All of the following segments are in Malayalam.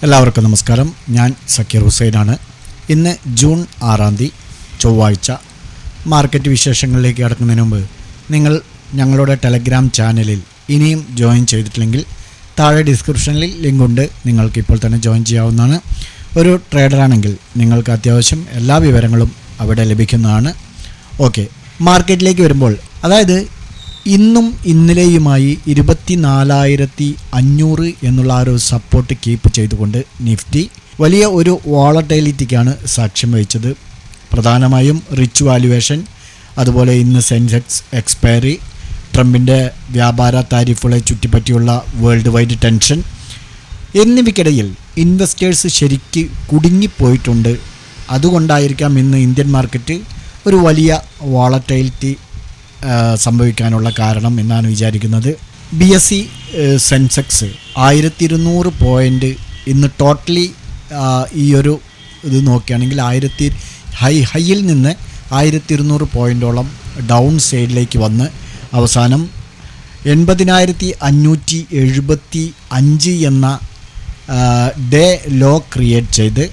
എല്ലാവർക്കും നമസ്കാരം. ഞാൻ സക്കീർ ഹുസൈനാണ്. ഇന്ന് ജൂൺ 6 ചൊവ്വാഴ്ച. മാർക്കറ്റ് വിശേഷങ്ങളിലേക്ക് കടക്കുന്നതിന് മുമ്പ് നിങ്ങൾ ഞങ്ങളുടെ ടെലഗ്രാം ചാനലിൽ ഇനിയും ജോയിൻ ചെയ്തിട്ടില്ലെങ്കിൽ താഴെ ഡിസ്ക്രിപ്ഷനിൽ ലിങ്കുണ്ട്. നിങ്ങൾക്ക് ഇപ്പോൾ തന്നെ ജോയിൻ ചെയ്യാവുന്നതാണ്. ഒരു ട്രേഡറാണെങ്കിൽ നിങ്ങൾക്ക് അത്യാവശ്യം എല്ലാ വിവരങ്ങളും അവിടെ ലഭിക്കുന്നതാണ്. ഓക്കെ, മാർക്കറ്റിലേക്ക് വരുമ്പോൾ അതായത് ഇന്നും ഇന്നലെയുമായി 24,500 എന്നുള്ള ആ ഒരു സപ്പോർട്ട് കീപ്പ് ചെയ്തുകൊണ്ട് നിഫ്റ്റി വലിയ ഒരു വോളറ്റൈലിറ്റിക്കാണ് സാക്ഷ്യം വഹിച്ചത്. പ്രധാനമായും റിച്ച് വാല്യുവേഷൻ, അതുപോലെ ഇന്ന് സെൻസെക്സ് എക്സ്പയറി, ട്രംപിൻ്റെ വ്യാപാര താരിഫുകളെ ചുറ്റിപ്പറ്റിയുള്ള വേൾഡ് വൈഡ് ടെൻഷൻ എന്നിവയ്ക്കിടയിൽ ഇൻവെസ്റ്റേഴ്സ് ശരിക്ക് കുടുങ്ങിപ്പോയിട്ടുണ്ട്. അതുകൊണ്ടായിരിക്കാം ഇന്ന് ഇന്ത്യൻ മാർക്കറ്റ് ഒരു വലിയ വോളറ്റൈലിറ്റി സംഭവിക്കാനുള്ള കാരണം എന്നാണ് വിചാരിക്കുന്നത്. BSE സെൻസെക്സ് 1200 പോയിൻ്റ് ഇന്ന് ടോട്ടലി ഈ ഒരു ഇത് നോക്കുകയാണെങ്കിൽ ഹൈയിൽ നിന്ന് 1200 പോയിൻ്റോളം ഡൗൺ സൈഡിലേക്ക് വന്ന് അവസാനം 80,575 എന്ന ഡേ ലോ ക്രിയേറ്റ് ചെയ്ത്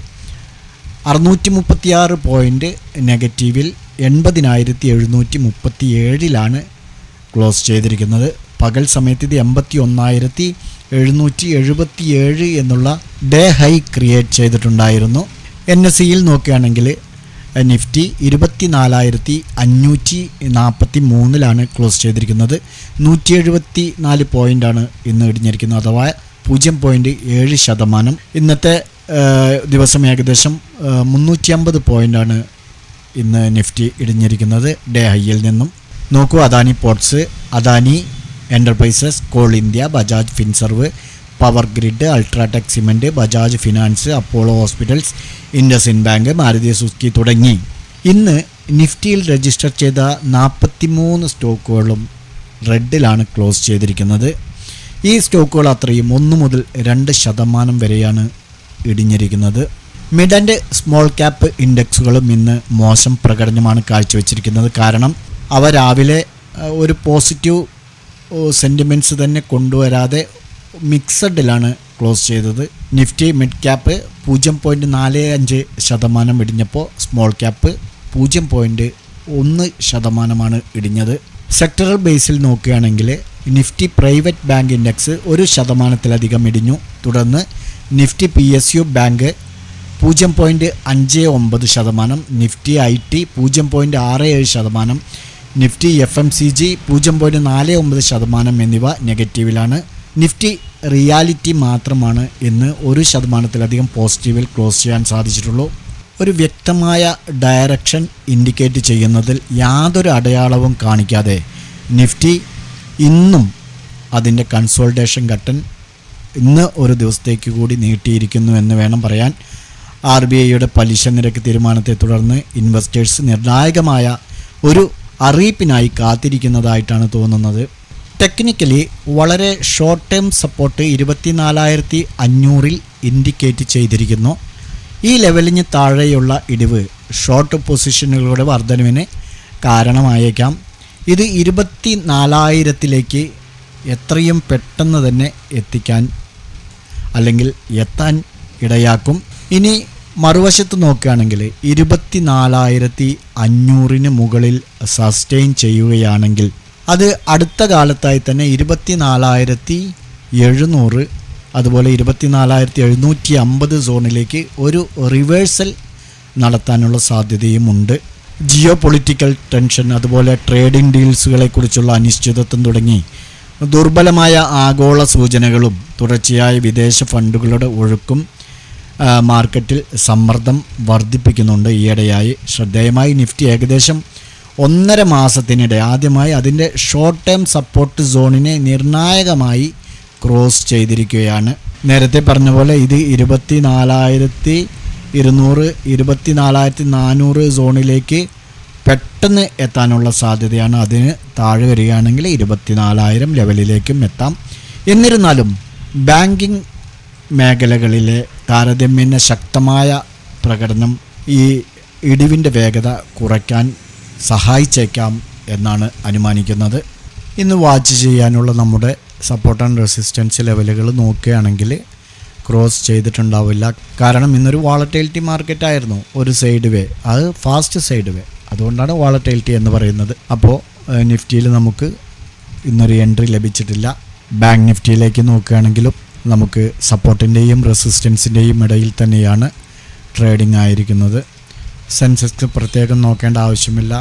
636 പോയിൻ്റ് നെഗറ്റീവിൽ 80,737 ക്ലോസ് ചെയ്തിരിക്കുന്നത്. പകൽ സമയത്ത് ഇത് 81,777 എന്നുള്ള ഡേ ഹൈ ക്രിയേറ്റ് ചെയ്തിട്ടുണ്ടായിരുന്നു. NSEയിൽ നോക്കുകയാണെങ്കിൽ നിഫ്റ്റി 24,543 ക്ലോസ് ചെയ്തിരിക്കുന്നത്. 174 പോയിൻ്റാണ് ഇന്ന് ഇടിഞ്ഞിരിക്കുന്നത്, അഥവാ 0.7%. ഇന്നത്തെ ദിവസം ഏകദേശം 350 പോയിൻ്റാണ് ഇന്ന് നിഫ്റ്റി ഇടിഞ്ഞിരിക്കുന്നത് ഡേ ഹൈയിൽ നിന്നും. നോക്കൂ, Adani ports, Adani enterprises, call India, Bajaj Finserv, power grid, UltraTech cement, Bajaj finance, Apollo hospitals, IndusInd bank, Maruti Suzuki തുടങ്ങി ഇന്ന് നിഫ്റ്റിയിൽ രജിസ്റ്റർ ചെയ്ത 43 സ്റ്റോക്കുകളും റെഡിലാണ് ക്ലോസ് ചെയ്തിരിക്കുന്നത്. ഈ സ്റ്റോക്കുകൾ അത്രയും 1 മുതൽ 2% വരെയാണ് ഇടിഞ്ഞിരിക്കുന്നത്. മിഡ് ആൻഡ് സ്മോൾ ക്യാപ്പ് ഇൻഡെക്സുകളും ഇന്ന് മോശം പ്രകടനമാണ് കാഴ്ചവെച്ചിരിക്കുന്നത്. കാരണം അവ രാവിലെ ഒരു പോസിറ്റീവ് സെൻറ്റിമെൻറ്റ്സ് തന്നെ കൊണ്ടുവരാതെ മിക്സഡിലാണ് ക്ലോസ് ചെയ്തത്. നിഫ്റ്റി മിഡ് ക്യാപ്പ് 0.45% ഇടിഞ്ഞപ്പോൾ സ്മോൾ ക്യാപ്പ് 0.1% ഇടിഞ്ഞത്. സെക്ടറൽ ബേസിൽ നോക്കുകയാണെങ്കിൽ നിഫ്റ്റി പ്രൈവറ്റ് ബാങ്ക് ഇൻഡെക്സ് 1% ഇടിഞ്ഞു. തുടർന്ന് Nifty PSU bank 0.59%, Nifty IT 0.67%, Nifty FMCG 0.49% എന്നിവ നെഗറ്റീവിലാണ്. നിഫ്റ്റി റിയാലിറ്റി മാത്രമാണ് ഇന്ന് 1% പോസിറ്റീവിൽ ക്ലോസ് ചെയ്യാൻ സാധിച്ചിട്ടുള്ളൂ. ഒരു വ്യക്തമായ ഡയറക്ഷൻ ഇൻഡിക്കേറ്റ് ചെയ്യുന്നതിൽ യാതൊരു അടയാളവും കാണിക്കാതെ നിഫ്റ്റി ഇന്നും അതിൻ്റെ കൺസോൾട്ടേഷൻ ഘട്ടം ഇന്ന് ഒരു ദിവസത്തേക്ക് കൂടി നീട്ടിയിരിക്കുന്നു എന്ന് വേണം പറയാൻ. RBIയുടെ പലിശ നിരക്ക് തീരുമാനത്തെ തുടർന്ന് ഇൻവെസ്റ്റേഴ്സ് നിർണായകമായ ഒരു അറിയിപ്പിനായി കാത്തിരിക്കുന്നതായിട്ടാണ് തോന്നുന്നത്. ടെക്നിക്കലി വളരെ ഷോർട്ട് ടേം സപ്പോർട്ട് 24,500 ഇൻഡിക്കേറ്റ് ചെയ്തിരിക്കുന്നു. ഈ ലെവലിന് താഴെയുള്ള ഇടിവ് ഷോർട്ട് പൊസിഷനുകളുടെ വർധനവിന് കാരണമായേക്കാം. ഇത് 24,000 എത്രയും പെട്ടെന്ന് തന്നെ എത്താൻ ഇടയാക്കും. ഇനി മറുവശത്ത് നോക്കുകയാണെങ്കിൽ 24,500 മുകളിൽ സസ്റ്റെയിൻ ചെയ്യുകയാണെങ്കിൽ അത് അടുത്ത കാലത്തായി തന്നെ 24,700 അതുപോലെ 24,750 സോണിലേക്ക് ഒരു റിവേഴ്സൽ നടത്താനുള്ള സാധ്യതയുമുണ്ട്. ജിയോ പൊളിറ്റിക്കൽ ടെൻഷൻ, അതുപോലെ ട്രേഡിംഗ് ഡീൽസുകളെക്കുറിച്ചുള്ള അനിശ്ചിതത്വം തുടങ്ങി ദുർബലമായ ആഗോള സൂചനകളും തുടർച്ചയായ വിദേശ ഫണ്ടുകളുടെ ഒഴുക്കും മാർക്കറ്റിൽ സമ്മർദ്ദം വർദ്ധിപ്പിക്കുന്നുണ്ട്. ഈയിടെയായി ശ്രദ്ധേയമായി നിഫ്റ്റി ഏകദേശം 1.5 മാസത്തിനിടെ ആദ്യമായി അതിൻ്റെ ഷോർട്ട് ടേം സപ്പോർട്ട് സോണിനെ നിർണായകമായി ക്രോസ് ചെയ്തിരിക്കുകയാണ്. നേരത്തെ പറഞ്ഞ പോലെ ഇത് 24,200 24,400 സോണിലേക്ക് പെട്ടെന്ന് എത്താനുള്ള സാധ്യതയാണ്. അതിന് താഴെ വരികയാണെങ്കിൽ 24,000 ലെവലിലേക്കും എത്താം. എന്നിരുന്നാലും ബാങ്കിങ് മേഖലകളിലെ താരതമ്യേന ശക്തമായ പ്രകടനം ഈ ഇടിവിൻ്റെ വേഗത കുറയ്ക്കാൻ സഹായിച്ചേക്കാം എന്നാണ് അനുമാനിക്കുന്നത്. ഇന്ന് വാച്ച് ചെയ്യാനുള്ള നമ്മുടെ സപ്പോർട്ട് ആൻഡ് റെസിസ്റ്റൻസ് ലെവലുകൾ നോക്കുകയാണെങ്കിൽ ക്രോസ് ചെയ്തിട്ടുണ്ടാവില്ല. കാരണം ഇന്നൊരു വോളറ്റിലിറ്റി മാർക്കറ്റ് ആയിരുന്നു. ഒരു സൈഡ് വേ, അത് ഫാസ്റ്റ് സൈഡ് വേ, അതുകൊണ്ടാണ് വോളറ്റിലിറ്റി എന്ന് പറയുന്നത്. അപ്പോൾ നിഫ്റ്റിയിൽ നമുക്ക് ഇന്നൊരു എൻട്രി ലഭിച്ചിട്ടില്ല. ബാങ്ക് നിഫ്റ്റിയിലേക്ക് നോക്കുകയാണെങ്കിലും നമുക്ക് സപ്പോർട്ടിൻ്റെയും റെസിസ്റ്റൻസിൻ്റെയും ഇടയിൽ തന്നെയാണ് ട്രേഡിംഗ് ആയിരിക്കുന്നത്. സെൻസെക്സ് പ്രത്യേകം നോക്കേണ്ട ആവശ്യമില്ല.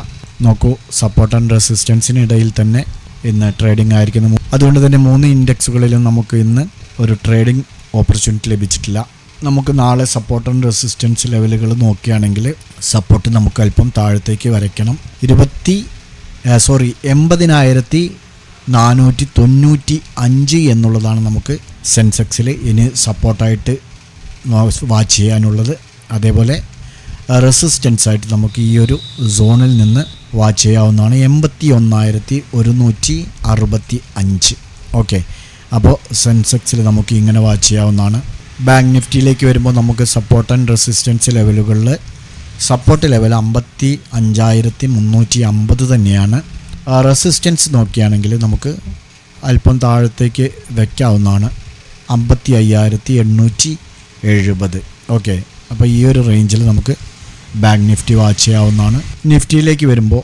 നോക്കൂ, സപ്പോർട്ട് ആൻഡ് റെസിസ്റ്റൻസിന് ഇടയിൽ തന്നെ ഇന്ന് ട്രേഡിംഗ് ആയിരിക്കുന്നു. അതുകൊണ്ട് തന്നെ 3 ഇൻഡെക്സുകളിലും നമുക്ക് ഇന്ന് ഒരു ട്രേഡിംഗ് ഓപ്പർച്യൂണിറ്റി ലഭിച്ചിട്ടില്ല. നമുക്ക് നാളെ സപ്പോർട്ട് ആൻഡ് റെസിസ്റ്റൻസ് ലെവലുകൾ നോക്കുകയാണെങ്കിൽ സപ്പോർട്ട് നമുക്ക് അല്പം താഴത്തേക്ക് വരയ്ക്കണം. 80,495 എന്നുള്ളതാണ് നമുക്ക് സെൻസെക്സിൽ ഇനി സപ്പോർട്ടായിട്ട് വാച്ച് ചെയ്യാനുള്ളത്. അതേപോലെ റെസിസ്റ്റൻസ് ആയിട്ട് നമുക്ക് ഈ ഒരു സോണിൽ നിന്ന് വാച്ച് ചെയ്യാവുന്നതാണ് 81,165. ഓക്കെ, അപ്പോൾ സെൻസെക്സിൽ നമുക്ക് ഇങ്ങനെ വാച്ച് ചെയ്യാവുന്നതാണ്. ബാങ്ക് നിഫ്റ്റിയിലേക്ക് വരുമ്പോൾ നമുക്ക് സപ്പോർട്ട് ആൻഡ് റെസിസ്റ്റൻസ് ലെവലുകളിൽ സപ്പോർട്ട് ലെവൽ 55,350 തന്നെയാണ്. റെസിസ്റ്റൻസ് നോക്കുകയാണെങ്കിൽ നമുക്ക് അല്പം താഴത്തേക്ക് വയ്ക്കാവുന്നതാണ് 55,870. ഓക്കെ, അപ്പോൾ ഈ ഒരു റേഞ്ചിൽ നമുക്ക് ബാങ്ക് നിഫ്റ്റി വാച്ച് ചെയ്യാവുന്നതാണ്. നിഫ്റ്റിയിലേക്ക് വരുമ്പോൾ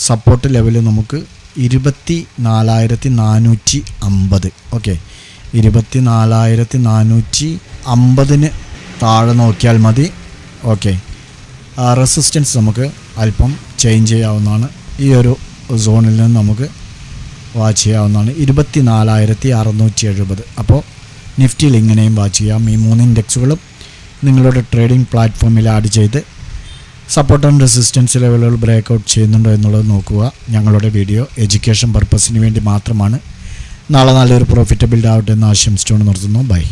സപ്പോർട്ട് ലെവൽ നമുക്ക് 24,450. ഓക്കെ, 24,450 താഴെ നോക്കിയാൽ മതി. ഓക്കെ, റെസിസ്റ്റൻസ് നമുക്ക് അല്പം ചേഞ്ച് ചെയ്യാവുന്നതാണ്. ഈ ഒരു സോണിൽ നിന്ന് നമുക്ക് വാച്ച് ചെയ്യാവുന്നതാണ് 24,670. അപ്പോൾ നിഫ്റ്റിയിൽ ഇങ്ങനെയും വാച്ച് ചെയ്യാം. ഈ 3 ഇൻഡെക്സുകളും നിങ്ങളുടെ ട്രേഡിംഗ് പ്ലാറ്റ്ഫോമിൽ ആഡ് ചെയ്ത് സപ്പോർട്ട് ആൻഡ് റെസിസ്റ്റൻസ് ലെവലുകൾ ബ്രേക്ക് ഔട്ട് ചെയ്യുന്നുണ്ടോ എന്നുള്ളത് നോക്കുക. ഞങ്ങളുടെ വീഡിയോ എഡ്യൂക്കേഷൻ പർപ്പസിന് വേണ്ടി മാത്രമാണ്. നാളെ നല്ലൊരു പ്രോഫിറ്റബിൾ ആവട്ടെ എന്ന് ആശംസിച്ചുകൊണ്ട് നിർത്തുന്നു. ബൈ.